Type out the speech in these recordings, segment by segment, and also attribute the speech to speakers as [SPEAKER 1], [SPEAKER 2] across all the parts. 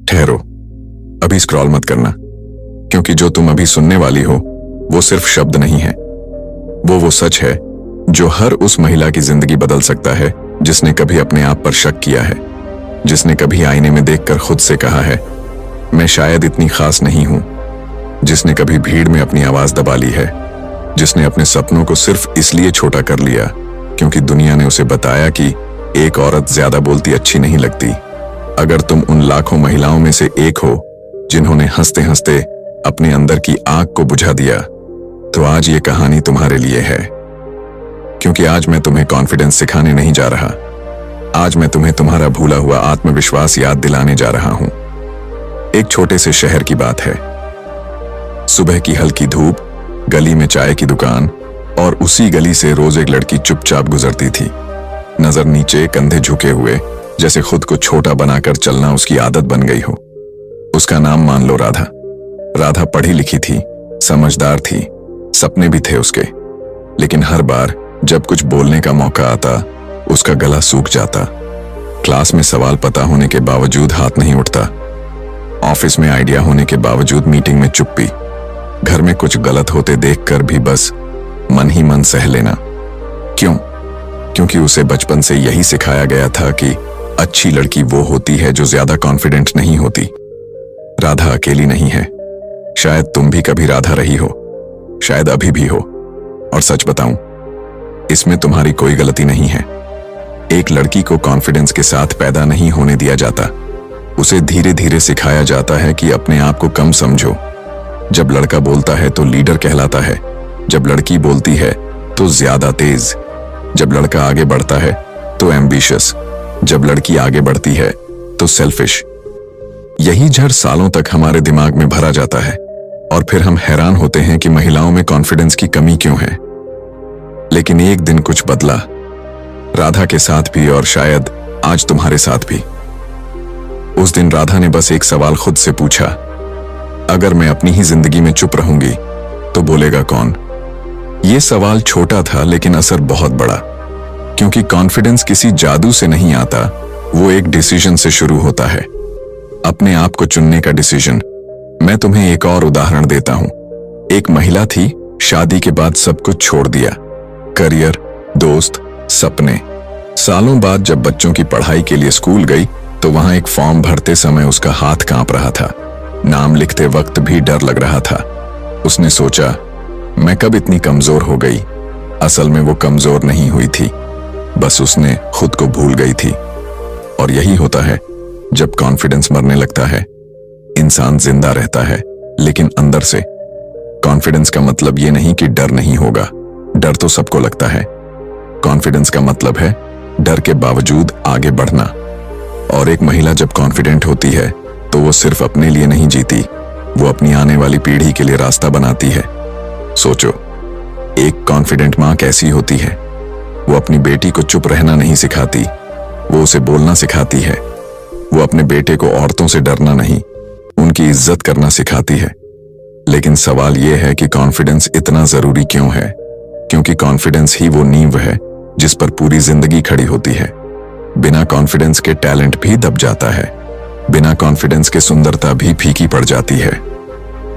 [SPEAKER 1] ठहरो, अभी स्क्रॉल मत करना, क्योंकि जो तुम अभी सुनने वाली हो वो सिर्फ शब्द नहीं है, वो सच है जो हर उस महिला की जिंदगी बदल सकता है जिसने कभी अपने आप पर शक किया है, जिसने कभी आईने में देखकर खुद से कहा है मैं शायद इतनी खास नहीं हूं, जिसने कभी भीड़ में अपनी आवाज दबा ली है, जिसने अपने सपनों को सिर्फ इसलिए छोटा कर लिया क्योंकि दुनिया ने उसे बताया कि एक औरत ज्यादा बोलती अच्छी नहीं लगती। अगर तुम उन लाखों महिलाओं में से एक हो जिन्होंने हंसते हंसते अपने अंदर की आग को बुझा दिया, तो आज ये कहानी तुम्हारे लिए है। क्योंकि आज मैं तुम्हें कॉन्फिडेंस सिखाने नहीं जा रहा, आज मैं तुम्हें तुम्हारा भूला हुआ आत्मविश्वास याद दिलाने जा रहा हूं। एक छोटे से शहर की बात है। सुबह की हल्की धूप, गली में चाय की दुकान, और उसी गली से रोज एक लड़की चुपचाप गुजरती थी, नजर नीचे, कंधे झुके हुए, जैसे खुद को छोटा बनाकर चलना उसकी आदत बन गई हो। उसका नाम मान लो राधा। राधा पढ़ी लिखी थी, समझदार थी, सपने भी थे उसके, लेकिन हर बार जब कुछ बोलने का मौका आता उसका गला सूख जाता। क्लास में सवाल पता होने के बावजूद हाथ नहीं उठता, ऑफिस में आइडिया होने के बावजूद मीटिंग में चुप्पी, घर में कुछ गलत होते देखकर भी बस मन ही मन सह लेना। क्यों? क्योंकि उसे बचपन से यही सिखाया गया था कि अच्छी लड़की वो होती है जो ज्यादा कॉन्फिडेंट नहीं होती। राधा अकेली नहीं है, शायद तुम भी कभी राधा रही हो, शायद अभी भी हो। और सच बताऊं, इसमें तुम्हारी कोई गलती नहीं है। एक लड़की को कॉन्फिडेंस के साथ पैदा नहीं होने दिया जाता, उसे धीरे धीरे सिखाया जाता है कि अपने आप को कम समझो। जब लड़का बोलता है तो लीडर कहलाता है, जब लड़की बोलती है तो ज्यादा तेज, जब लड़का आगे बढ़ता है तो एम्बिशियस, जब लड़की आगे बढ़ती है तो सेल्फिश। यही जड़ सालों तक हमारे दिमाग में भरा जाता है और फिर हम हैरान होते हैं कि महिलाओं में कॉन्फिडेंस की कमी क्यों है। लेकिन एक दिन कुछ बदला, राधा के साथ भी और शायद आज तुम्हारे साथ भी। उस दिन राधा ने बस एक सवाल खुद से पूछा, अगर मैं अपनी ही जिंदगी में चुप रहूंगी तो बोलेगा कौन? यह सवाल छोटा था लेकिन असर बहुत बड़ा, क्योंकि कॉन्फिडेंस किसी जादू से नहीं आता, वो एक डिसीजन से शुरू होता है, अपने आप को चुनने का डिसीजन। मैं तुम्हें एक और उदाहरण देता हूं। एक महिला थी, शादी के बाद सब कुछ छोड़ दिया, करियर, दोस्त, सपने। सालों बाद जब बच्चों की पढ़ाई के लिए स्कूल गई तो वहां एक फॉर्म भरते समय उसका हाथ कांप रहा था, नाम लिखते वक्त भी डर लग रहा था। उसने सोचा, मैं कब इतनी कमजोर हो गई? असल में वो कमजोर नहीं हुई थी, बस उसने खुद को भूल गई थी। और यही होता है जब कॉन्फिडेंस मरने लगता है। इंसान जिंदा रहता है लेकिन अंदर से। कॉन्फिडेंस का मतलब ये नहीं कि डर नहीं होगा, डर तो सबको लगता है। कॉन्फिडेंस का मतलब है डर के बावजूद आगे बढ़ना। और एक महिला जब कॉन्फिडेंट होती है तो वो सिर्फ अपने लिए नहीं जीती, वो अपनी आने वाली पीढ़ी के लिए रास्ता बनाती है। सोचो, एक कॉन्फिडेंट मां कैसी होती है? वो अपनी बेटी को चुप रहना नहीं सिखाती, वो उसे बोलना सिखाती है। वो अपने बेटे को औरतों से डरना नहीं, उनकी इज्जत करना सिखाती है। लेकिन सवाल यह है कि कॉन्फिडेंस इतना जरूरी क्यों है? क्योंकि कॉन्फिडेंस ही वो नींव है जिस पर पूरी जिंदगी खड़ी होती है। बिना कॉन्फिडेंस के टैलेंट भी दब जाता है, बिना कॉन्फिडेंस के सुंदरता भी फीकी पड़ जाती है,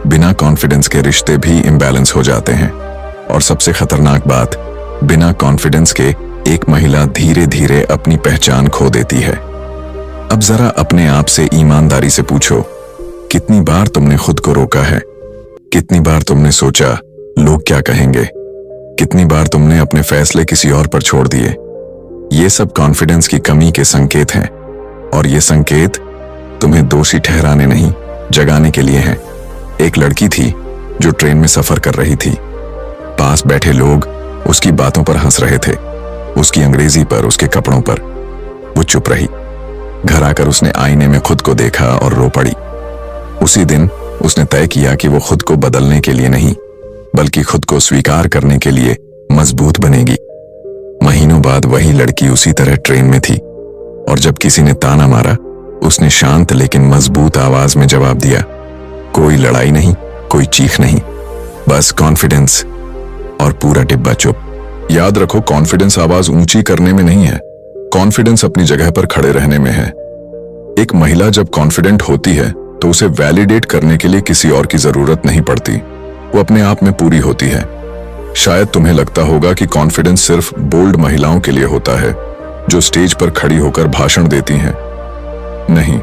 [SPEAKER 1] बिना कॉन्फिडेंस के रिश्ते भी इम्बैलेंस हो जाते हैं। और सबसे खतरनाक बात, बिना कॉन्फिडेंस के एक महिला धीरे धीरे अपनी पहचान खो देती है। अब जरा अपने आप से ईमानदारी से पूछो, कितनी बार तुमने खुद को रोका है? कितनी बार तुमने सोचा लोग क्या कहेंगे? कितनी बार तुमने अपने फैसले किसी और पर छोड़ दिए? ये सब कॉन्फिडेंस की कमी के संकेत हैं, और ये संकेत तुम्हें दोषी ठहराने नहीं, जगाने के लिए हैं। एक लड़की थी जो ट्रेन में सफर कर रही थी। पास बैठे लोग उसकी बातों पर हंस रहे थे, उसकी अंग्रेजी पर, उसके कपड़ों पर। वो चुप रही। घर आकर उसने आईने में खुद को देखा और रो पड़ी। उसी दिन उसने तय किया कि वो खुद को बदलने के लिए नहीं, बल्कि खुद को स्वीकार करने के लिए मजबूत बनेगी। महीनों बाद वही लड़की उसी तरह ट्रेन में थी, और जब किसी ने ताना मारा, उसने शांत लेकिन मजबूत आवाज में जवाब दिया। कोई लड़ाई नहीं, कोई चीख नहीं, बस कॉन्फिडेंस। और पूरा डिब्बा चुप। याद रखो, कॉन्फिडेंस आवाज ऊंची करने में नहीं है, कॉन्फिडेंस अपनी जगह पर खड़े रहने में है। एक महिला जब कॉन्फिडेंट होती है तो उसे वैलिडेट करने के लिए किसी और की जरूरत नहीं पड़ती। वो अपने आप में पूरी होती है। शायद तुम्हें लगता होगा कि कॉन्फिडेंस सिर्फ बोल्ड महिलाओं के लिए होता है, जो स्टेज पर खड़ी होकर भाषण देती हैं। नहीं,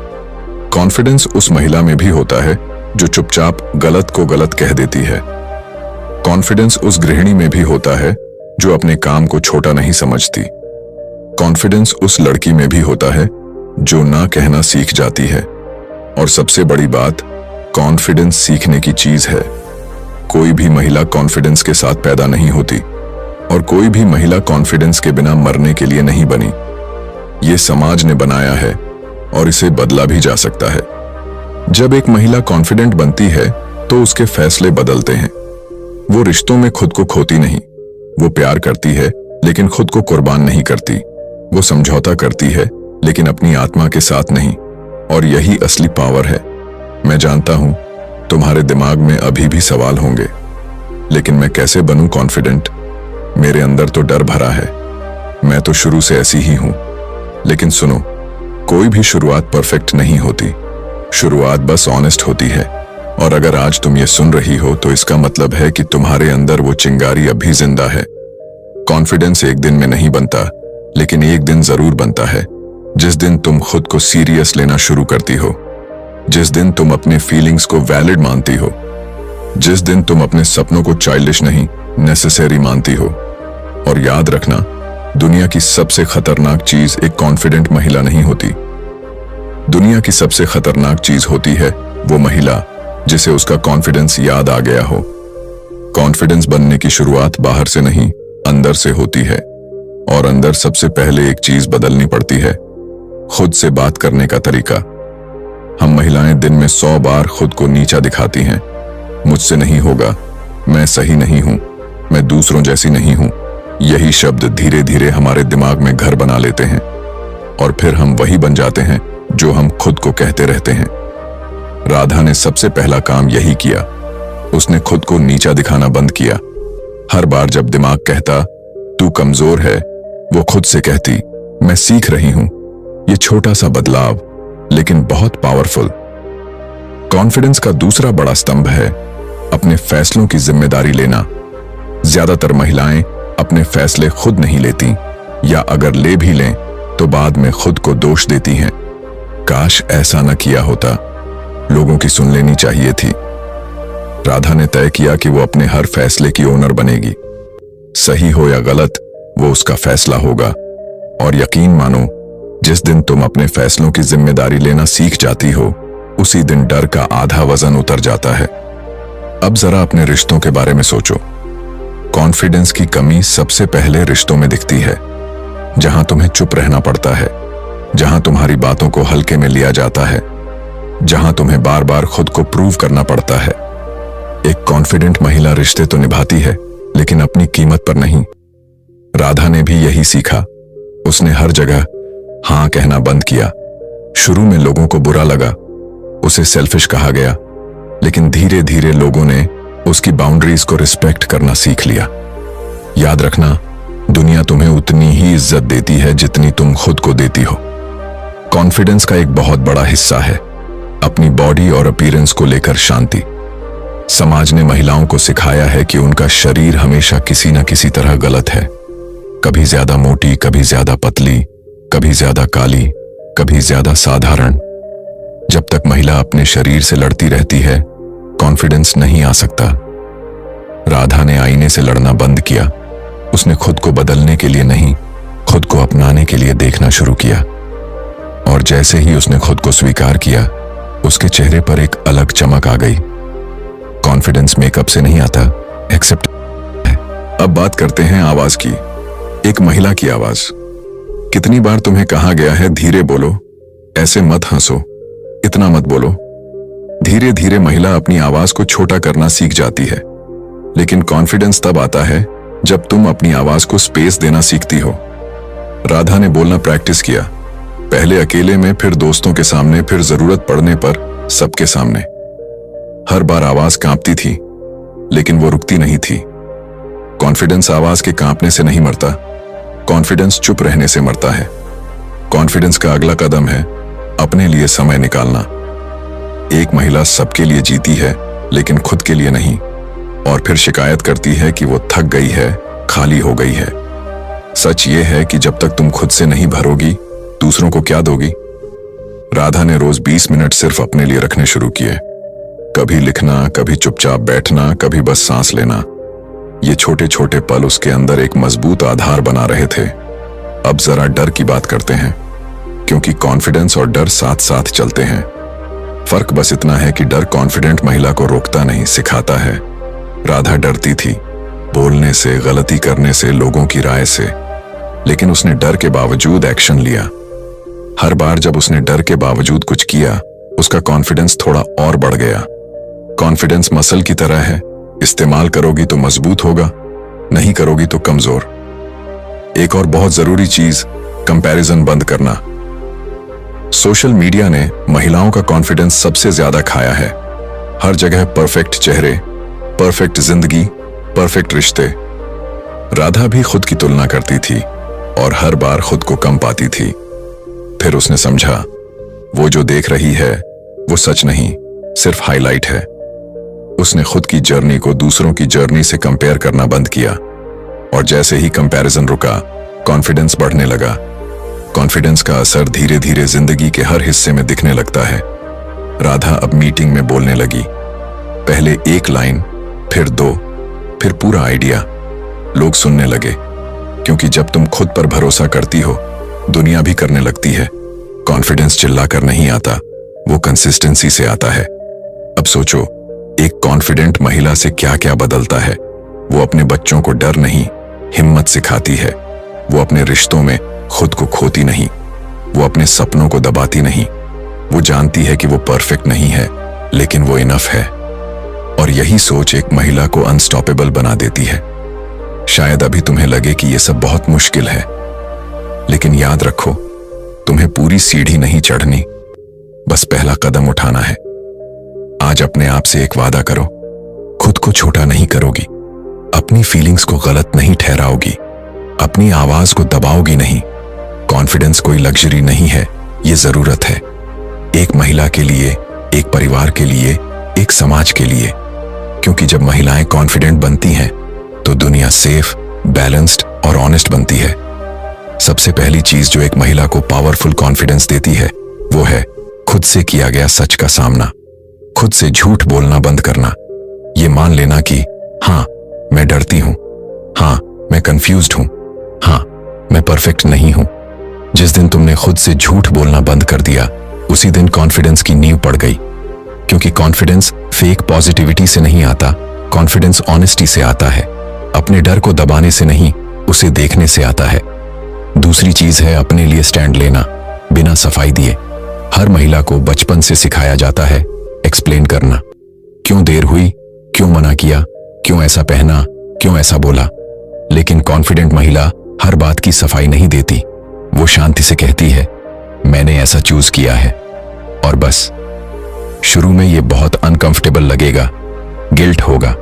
[SPEAKER 1] कॉन्फिडेंस उस महिला में भी होता है जो चुपचाप गलत को गलत कह देती है। कॉन्फिडेंस उस गृहिणी में भी होता है जो अपने काम को छोटा नहीं समझती। कॉन्फिडेंस उस लड़की में भी होता है जो ना कहना सीख जाती है। और सबसे बड़ी बात, कॉन्फिडेंस सीखने की चीज है। कोई भी महिला कॉन्फिडेंस के साथ पैदा नहीं होती और कोई भी महिला कॉन्फिडेंस के बिना मरने के लिए नहीं बनी। ये समाज ने बनाया है और इसे बदला भी जा सकता है। जब एक महिला कॉन्फिडेंट बनती है तो उसके फैसले बदलते हैं। वो रिश्तों में खुद को खोती नहीं। वो प्यार करती है लेकिन खुद को कुर्बान नहीं करती। वो समझौता करती है लेकिन अपनी आत्मा के साथ नहीं। और यही असली पावर है। मैं जानता हूं तुम्हारे दिमाग में अभी भी सवाल होंगे, लेकिन मैं कैसे बनूं कॉन्फिडेंट? मेरे अंदर तो डर भरा है। मैं तो शुरू से ऐसी ही हूं। लेकिन सुनो, कोई भी शुरुआत परफेक्ट नहीं होती। शुरुआत बस ऑनेस्ट होती है। और अगर आज तुम ये सुन रही हो तो इसका मतलब है कि तुम्हारे अंदर वो चिंगारी अभी जिंदा है। कॉन्फिडेंस एक दिन में नहीं बनता, लेकिन एक दिन जरूर बनता है, जिस दिन तुम खुद को सीरियस लेना शुरू करती हो, जिस दिन तुम अपने फीलिंग्स को वैलिड मानती हो, जिस दिन तुम अपने सपनों को चाइल्डिश नहीं नेसेसरी मानती हो। और याद रखना, दुनिया की सबसे खतरनाक चीज एक कॉन्फिडेंट महिला नहीं होती। दुनिया की सबसे खतरनाक चीज होती है वो महिला जिसे उसका कॉन्फिडेंस याद आ गया हो। कॉन्फिडेंस बनने की शुरुआत बाहर से नहीं, अंदर से होती है। और अंदर सबसे पहले एक चीज बदलनी पड़ती है, खुद से बात करने का तरीका। हम महिलाएं दिन में 100 बार खुद को नीचा दिखाती हैं। मुझसे नहीं होगा, मैं सही नहीं हूं, मैं दूसरों जैसी नहीं हूं। यही शब्द धीरे धीरे हमारे दिमाग में घर बना लेते हैं और फिर हम वही बन जाते हैं जो हम खुद को कहते रहते हैं। राधा ने सबसे पहला काम यही किया। उसने खुद को नीचा दिखाना बंद किया। हर बार जब दिमाग कहता तू कमजोर है, वो खुद से कहती मैं सीख रही हूं। ये छोटा सा बदलाव लेकिन बहुत पावरफुल। कॉन्फिडेंस का दूसरा बड़ा स्तंभ है अपने फैसलों की जिम्मेदारी लेना। ज्यादातर महिलाएं अपने फैसले खुद नहीं लेती, या अगर ले भी लें तो बाद में खुद को दोष देती हैं। काश ऐसा न किया होता, लोगों की सुन लेनी चाहिए थी। राधा ने तय किया कि वो अपने हर फैसले की ओनर बनेगी। सही हो या गलत, वो उसका फैसला होगा। और यकीन मानो, जिस दिन तुम अपने फैसलों की जिम्मेदारी लेना सीख जाती हो, उसी दिन डर का आधा वजन उतर जाता है। अब जरा अपने रिश्तों के बारे में सोचो। कॉन्फिडेंस की कमी सबसे पहले रिश्तों में दिखती है, जहां तुम्हें चुप रहना पड़ता है, जहां तुम्हारी बातों को हल्के में लिया जाता है, जहां तुम्हें बार बार खुद को प्रूव करना पड़ता है। एक कॉन्फिडेंट महिला रिश्ते तो निभाती है, लेकिन अपनी कीमत पर नहीं। राधा ने भी यही सीखा। उसने हर जगह हां कहना बंद किया। शुरू में लोगों को बुरा लगा, उसे सेल्फिश कहा गया, लेकिन धीरे धीरे लोगों ने उसकी बाउंड्रीज को रिस्पेक्ट करना सीख लिया। याद रखना, दुनिया तुम्हें उतनी ही इज्जत देती है जितनी तुम खुद को देती हो। कॉन्फिडेंस का एक बहुत बड़ा हिस्सा है अपनी बॉडी और अपीयरेंस को लेकर शांति। समाज ने महिलाओं को सिखाया है कि उनका शरीर हमेशा किसी न किसी तरह गलत है। कभी ज्यादा मोटी, कभी ज्यादा पतली, कभी ज्यादा काली, कभी ज्यादा साधारण। जब तक महिला अपने शरीर से लड़ती रहती है, कॉन्फिडेंस नहीं आ सकता। राधा ने आईने से लड़ना बंद किया। उसने खुद को बदलने के लिए नहीं, खुद को अपनाने के लिए देखना शुरू किया। और जैसे ही उसने खुद को स्वीकार किया, उसके चेहरे पर एक अलग चमक आ गई। कॉन्फिडेंस मेकअप से नहीं आता, एक्सेप्ट है। अब बात करते हैं आवाज की। एक महिला की आवाज। कितनी बार तुम्हें कहा गया है धीरे बोलो, ऐसे मत हंसो, इतना मत बोलो। धीरे धीरे महिला अपनी आवाज को छोटा करना सीख जाती है। लेकिन कॉन्फिडेंस तब आता है जब तुम अपनी आवाज को स्पेस देना सीखती हो। राधा ने बोलना प्रैक्टिस किया, पहले अकेले में, फिर दोस्तों के सामने, फिर जरूरत पड़ने पर सबके सामने। हर बार आवाज कांपती थी, लेकिन वो रुकती नहीं थी। कॉन्फिडेंस आवाज के कांपने से नहीं मरता, कॉन्फिडेंस चुप रहने से मरता है। कॉन्फिडेंस का अगला कदम है अपने लिए समय निकालना। एक महिला सबके लिए जीती है लेकिन खुद के लिए नहीं, और फिर शिकायत करती है कि वो थक गई है, खाली हो गई है। सच ये है कि जब तक तुम खुद से नहीं भरोगी, दूसरों को क्या दोगी? राधा ने रोज 20 मिनट सिर्फ अपने लिए रखने शुरू किए। कभी लिखना, कभी चुपचाप बैठना, कभी बस सांस लेना। ये छोटे छोटे पल उसके अंदर एक मजबूत आधार बना रहे थे। अब जरा डर की बात करते हैं, क्योंकि कॉन्फिडेंस और डर साथ साथ चलते हैं। फर्क बस इतना है कि डर कॉन्फिडेंट महिला को रोकता नहीं, सिखाता है। राधा डरती थी, बोलने से, गलती करने से, लोगों की राय से, लेकिन उसने डर के बावजूद एक्शन लिया। हर बार जब उसने डर के बावजूद कुछ किया, उसका कॉन्फिडेंस थोड़ा और बढ़ गया। कॉन्फिडेंस मसल की तरह है, इस्तेमाल करोगी तो मजबूत होगा, नहीं करोगी तो कमजोर। एक और बहुत जरूरी चीज, कंपैरिजन बंद करना। सोशल मीडिया ने महिलाओं का कॉन्फिडेंस सबसे ज्यादा खाया है। हर जगह परफेक्ट चेहरे, परफेक्ट जिंदगी, परफेक्ट रिश्ते। राधा भी खुद की तुलना करती थी और हर बार खुद को कम पाती थी। फिर उसने समझा, वो जो देख रही है वो सच नहीं, सिर्फ हाईलाइट है। उसने खुद की जर्नी को दूसरों की जर्नी से कंपेयर करना बंद किया, और जैसे ही कंपैरिजन रुका, कॉन्फिडेंस बढ़ने लगा। कॉन्फिडेंस का असर धीरे धीरे जिंदगी के हर हिस्से में दिखने लगता है। राधा अब मीटिंग में बोलने लगी। पहले एक लाइन, फिर 2, फिर पूरा आइडिया। लोग सुनने लगे, क्योंकि जब तुम खुद पर भरोसा करती हो, दुनिया भी करने लगती है। कॉन्फिडेंस चिल्लाकर नहीं आता, वो कंसिस्टेंसी से आता है। अब सोचो, एक कॉन्फिडेंट महिला से क्या क्या बदलता है। वो अपने बच्चों को डर नहीं, हिम्मत सिखाती है। वो अपने रिश्तों में खुद को खोती नहीं, वो अपने सपनों को दबाती नहीं। वो जानती है कि वो परफेक्ट नहीं है, लेकिन वो इनफ है। और यही सोच एक महिला को अनस्टॉपेबल बना देती है। शायद अभी तुम्हें लगे कि ये सब बहुत मुश्किल है, लेकिन याद रखो, तुम्हें पूरी सीढ़ी नहीं चढ़नी, बस पहला कदम उठाना है। आज अपने आप से एक वादा करो, खुद को छोटा नहीं करोगी, अपनी फीलिंग्स को गलत नहीं ठहराओगी, अपनी आवाज को दबाओगी नहीं। कॉन्फिडेंस कोई लग्जरी नहीं है, ये जरूरत है। एक महिला के लिए, एक परिवार के लिए, एक समाज के लिए। क्योंकि जब महिलाएं कॉन्फिडेंट बनती हैं, तो दुनिया सेफ, बैलेंस्ड और ऑनेस्ट बनती है। सबसे पहली चीज जो एक महिला को पावरफुल कॉन्फिडेंस देती है, वो है खुद से किया गया सच का सामना। खुद से झूठ बोलना बंद करना। ये मान लेना कि हाँ, मैं डरती हूं, हाँ, मैं कंफ्यूज्ड हूं, हाँ, मैं परफेक्ट नहीं हूं। जिस दिन तुमने खुद से झूठ बोलना बंद कर दिया, उसी दिन कॉन्फिडेंस की नींव पड़ गई। क्योंकि कॉन्फिडेंस फेक पॉजिटिविटी से नहीं आता, कॉन्फिडेंस ऑनेस्टी से आता है। अपने डर को दबाने से नहीं, उसे देखने से आता है। दूसरी चीज है अपने लिए स्टैंड लेना, बिना सफाई दिए। हर महिला को बचपन से सिखाया जाता है एक्सप्लेन करना। क्यों देर हुई, क्यों मना किया, क्यों ऐसा पहना, क्यों ऐसा बोला। लेकिन कॉन्फिडेंट महिला हर बात की सफाई नहीं देती। वो शांति से कहती है, मैंने ऐसा चूज किया है, और बस। शुरू में ये बहुत अनकंफर्टेबल लगेगा, गिल्ट होगा,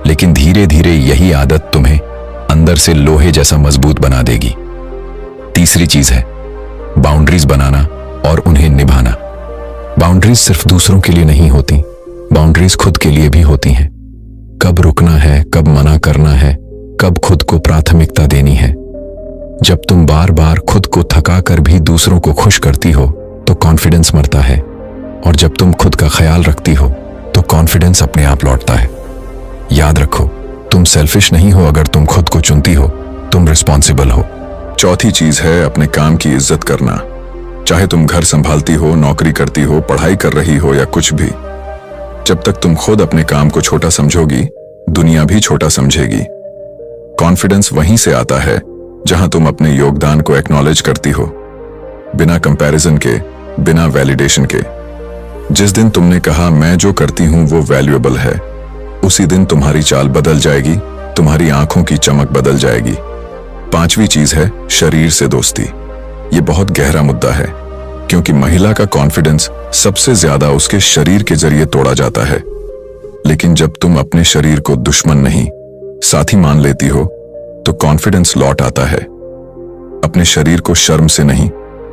[SPEAKER 1] लेकिन धीरे धीरे यही आदत तुम्हें अंदर से लोहे जैसा मजबूत बना देगी। तीसरी चीज है बाउंड्रीज बनाना और उन्हें निभाना। बाउंड्रीज सिर्फ दूसरों के लिए नहीं होती, बाउंड्रीज खुद के लिए भी होती हैं। कब रुकना है, कब मना करना है, कब खुद को प्राथमिकता देनी है। जब तुम बार बार खुद को थका कर भी दूसरों को खुश करती हो, तो कॉन्फिडेंस मरता है। और जब तुम खुद का ख्याल रखती हो, तो कॉन्फिडेंस अपने आप लौटता है। याद रखो, तुम सेल्फिश नहीं हो अगर तुम खुद को चुनती हो, तुम रिस्पॉन्सिबल हो। चौथी चीज है अपने काम की इज्जत करना। चाहे तुम घर संभालती हो, नौकरी करती हो, पढ़ाई कर रही हो या कुछ भी, जब तक तुम खुद अपने काम को छोटा समझोगी, दुनिया भी छोटा समझेगी। कॉन्फिडेंस वहीं से आता है जहां तुम अपने योगदान को एक्नॉलेज करती हो, बिना कंपैरिजन के, बिना वैलिडेशन के। जिस दिन तुमने कहा मैं जो करती हूं वो वैल्यूएबल है, उसी दिन तुम्हारी चाल बदल जाएगी, तुम्हारी आंखों की चमक बदल जाएगी। पांचवी चीज है शरीर से दोस्ती। ये बहुत गहरा मुद्दा है, क्योंकि महिला का कॉन्फिडेंस सबसे ज्यादा उसके शरीर के जरिए तोड़ा जाता है। लेकिन जब तुम अपने शरीर को दुश्मन नहीं, साथी मान लेती हो, तो कॉन्फिडेंस लौट आता है। अपने शरीर को शर्म से नहीं,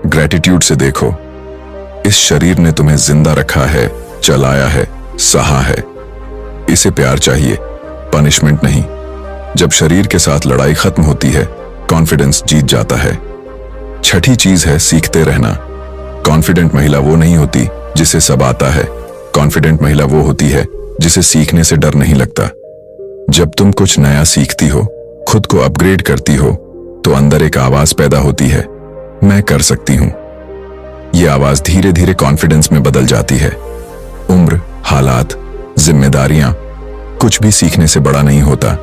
[SPEAKER 1] ग्रेटिट्यूड से देखो। इस शरीर ने तुम्हें जिंदा रखा है, चलाया है, सहा है। इसे प्यार चाहिए, पनिशमेंट नहीं। जब शरीर के साथ लड़ाई खत्म होती है, कॉन्फिडेंस जीत जाता है। छठी चीज है सीखते रहना। कॉन्फिडेंट महिला वो नहीं होती जिसे सब आता है। कॉन्फिडेंट महिला वो होती है जिसे सीखने से डर नहीं लगता। जब तुम कुछ नया सीखती हो, खुद को अपग्रेड करती हो, तो अंदर एक आवाज पैदा होती है, मैं कर सकती हूं। यह आवाज धीरे धीरे कॉन्फिडेंस में बदल जाती है। उम्र, हालात, जिम्मेदारियां, कुछ भी सीखने से बड़ा नहीं होता।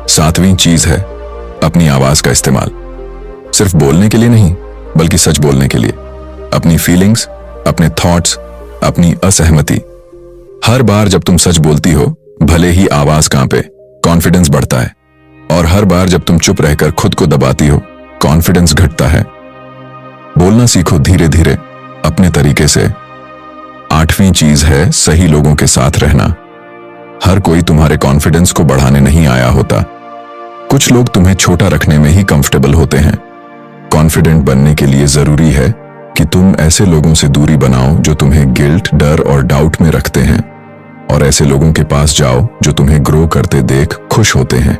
[SPEAKER 1] सातवीं चीज है अपनी आवाज का इस्तेमाल। सिर्फ बोलने के लिए नहीं, बल्कि सच बोलने के लिए। अपनी फीलिंग्स, अपने थॉट्स, अपनी असहमति। हर बार जब तुम सच बोलती हो, भले ही आवाज कांपे, कॉन्फिडेंस बढ़ता है। और हर बार जब तुम चुप रहकर खुद को दबाती हो, कॉन्फिडेंस घटता है। बोलना सीखो धीरे धीरे, अपने तरीके से। आठवीं चीज है सही लोगों के साथ रहना। हर कोई तुम्हारे कॉन्फिडेंस को बढ़ाने नहीं आया होता। कुछ लोग तुम्हें छोटा रखने में ही कंफर्टेबल होते हैं। कॉन्फिडेंट बनने के लिए जरूरी है कि तुम ऐसे लोगों से दूरी बनाओ जो तुम्हें गिल्ट, डर और डाउट में रखते हैं, और ऐसे लोगों के पास जाओ जो तुम्हें ग्रो करते देख खुश होते हैं।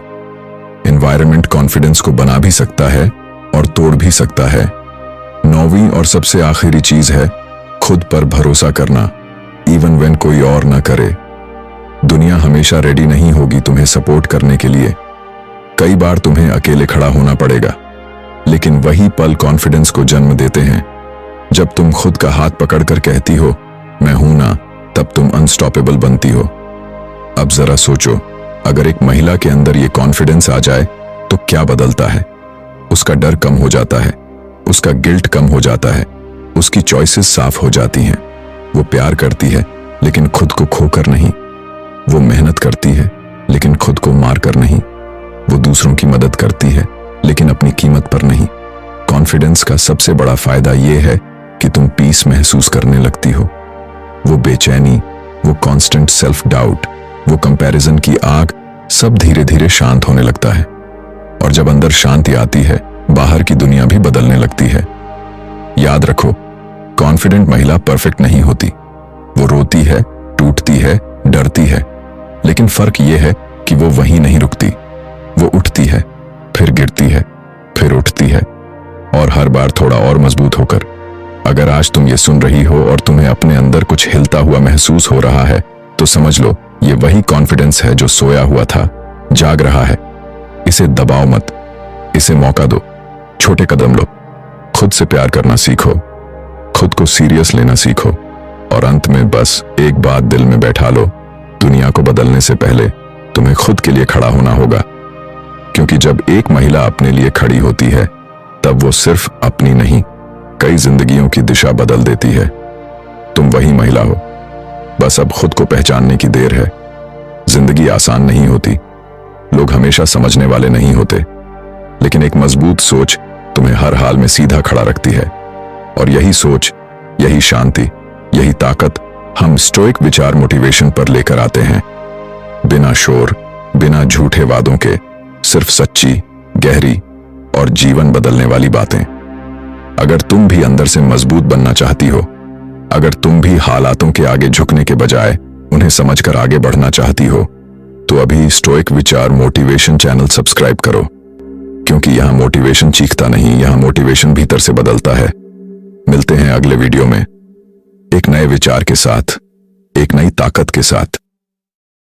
[SPEAKER 1] एनवायरनमेंट कॉन्फिडेंस को बना भी सकता है और तोड़ भी सकता है। नौवीं और सबसे आखिरी चीज है खुद पर भरोसा करना, इवन व्हेन कोई और ना करे। दुनिया हमेशा रेडी नहीं होगी तुम्हें सपोर्ट करने के लिए। कई बार तुम्हें अकेले खड़ा होना पड़ेगा, लेकिन वही पल कॉन्फिडेंस को जन्म देते हैं। जब तुम खुद का हाथ पकड़कर कहती हो मैं हूं ना, तब तुम अनस्टॉपेबल बनती हो। अब जरा सोचो, अगर एक महिला के अंदर ये कॉन्फिडेंस आ जाए तो क्या बदलता है। उसका डर कम हो जाता है, उसका गिल्ट कम हो जाता है, उसकी चॉइसेस साफ हो जाती हैं। वो प्यार करती है लेकिन खुद को खोकर नहीं। वो मेहनत करती है लेकिन खुद को मार कर नहीं। वो दूसरों की मदद करती है लेकिन अपनी कीमत पर नहीं। कॉन्फिडेंस का सबसे बड़ा फायदा यह है कि तुम पीस महसूस करने लगती हो। वो बेचैनी, वो कांस्टेंट सेल्फ डाउट, वो कंपैरिजन की आग, सब धीरे धीरे शांत होने लगता है। और जब अंदर शांति आती है, बाहर की दुनिया भी बदलने लगती है। याद रखो, कॉन्फिडेंट महिला परफेक्ट नहीं होती। वो रोती है, टूटती है, डरती है, लेकिन फर्क यह है कि वो वहीं नहीं रुकती। वो उठती है, फिर गिरती है, फिर उठती है, और हर बार थोड़ा और मजबूत होकर। अगर आज तुम ये सुन रही हो और तुम्हें अपने अंदर कुछ हिलता हुआ महसूस हो रहा है, तो समझ लो ये वही कॉन्फिडेंस है जो सोया हुआ था, जाग रहा है। इसे दबाओ मत, इसे मौका दो, छोटे कदम लो, खुद से प्यार करना सीखो, खुद को सीरियस लेना सीखो, और अंत में बस एक बात दिल में बैठा लो, दुनिया को बदलने से पहले तुम्हें खुद के लिए खड़ा होना होगा। क्योंकि जब एक महिला अपने लिए खड़ी होती है, तब वो सिर्फ अपनी नहीं, कई जिंदगियों की दिशा बदल देती है। तुम वही महिला हो, बस अब खुद को पहचानने की देर है। जिंदगी आसान नहीं होती, लोग हमेशा समझने वाले नहीं होते, लेकिन एक मजबूत सोच तुम्हें हर हाल में सीधा खड़ा रखती है। और यही सोच, यही शांति, यही ताकत हम स्टोइक विचार मोटिवेशन पर लेकर आते हैं। बिना शोर, बिना झूठे वादों के, सिर्फ सच्ची, गहरी और जीवन बदलने वाली बातें। अगर तुम भी अंदर से मजबूत बनना चाहती हो, अगर तुम भी हालातों के आगे झुकने के बजाय उन्हें समझकर आगे बढ़ना चाहती हो, तो अभी स्टोइक विचार मोटिवेशन चैनल सब्सक्राइब करो। क्योंकि यहां मोटिवेशन चीखता नहीं, यहां मोटिवेशन भीतर से बदलता है। मिलते हैं अगले वीडियो में एक नए विचार के साथ, एक नई ताकत के साथ।